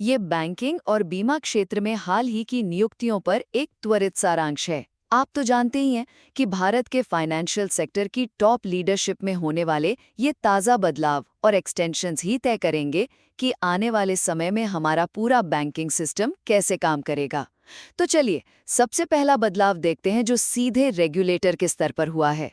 ये बैंकिंग और बीमा क्षेत्र में हाल ही की नियुक्तियों पर एक त्वरित सारांश है। आप तो जानते ही हैं कि भारत के फाइनेंशियल सेक्टर की टॉप लीडरशिप में होने वाले ये ताज़ा बदलाव और एक्सटेंशंस ही तय करेंगे कि आने वाले समय में हमारा पूरा बैंकिंग सिस्टम कैसे काम करेगा। तो चलिए, सबसे पहला बदलाव देखते हैं जो सीधे रेगुलेटर के स्तर पर हुआ है।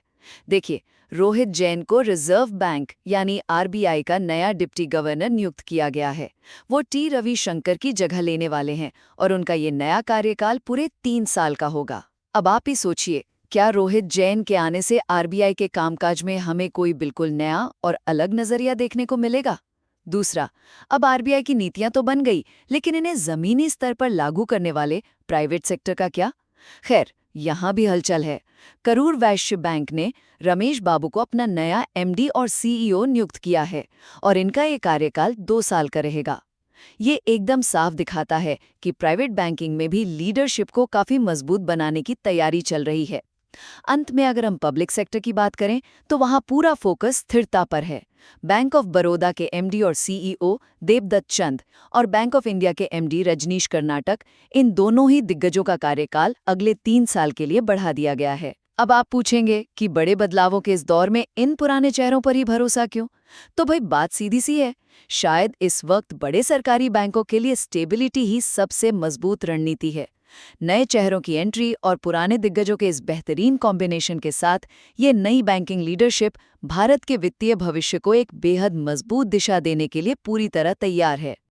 देखिए, रोहित जैन को रिजर्व बैंक यानी आरबीआई का नया डिप्टी गवर्नर नियुक्त किया गया है। वो टी रविशंकर की जगह लेने वाले हैं और उनका ये नया कार्यकाल पूरे 3 साल का होगा। अब आप ही सोचिए, क्या रोहित जैन के आने से आरबीआई के कामकाज में हमें कोई बिल्कुल नया और अलग नजरिया देखने को मिलेगा? दूसरा, अब आरबीआई की नीतियां तो बन गई, लेकिन इन्हें जमीनी स्तर पर लागू करने वाले प्राइवेट सेक्टर का क्या? खैर, यहां भी हलचल है। करूर वैश्य बैंक ने रमेश बाबू को अपना नया एमडी और सीईओ नियुक्त किया है और इनका ये कार्यकाल 2 साल का रहेगा। ये एकदम साफ दिखाता है कि प्राइवेट बैंकिंग में भी लीडरशिप को काफी मजबूत बनाने की तैयारी चल रही है। अंत में अगर हम पब्लिक सेक्टर की बात करें तो वहां पूरा फोकस स्थिरता पर है। बैंक ऑफ बड़ौदा के एमडी और सीईओ देवदत्त चंद और बैंक ऑफ इंडिया के एमडी रजनीश कर्नाटक, इन दोनों ही दिग्गजों का कार्यकाल अगले 3 साल के लिए बढ़ा दिया गया है। अब आप पूछेंगे कि बड़े बदलावों के इस दौर में इन पुराने चेहरों पर ही भरोसा क्यों? तो भाई, बात सीधी सी है। शायद इस वक्त बड़े सरकारी बैंकों के लिए स्टेबिलिटी ही सबसे मजबूत रणनीति है। नए चेहरों की एंट्री और पुराने दिग्गजों के इस बेहतरीन कॉम्बिनेशन के साथ ये नई बैंकिंग लीडरशिप भारत के वित्तीय भविष्य को एक बेहद मजबूत दिशा देने के लिए पूरी तरह तैयार है।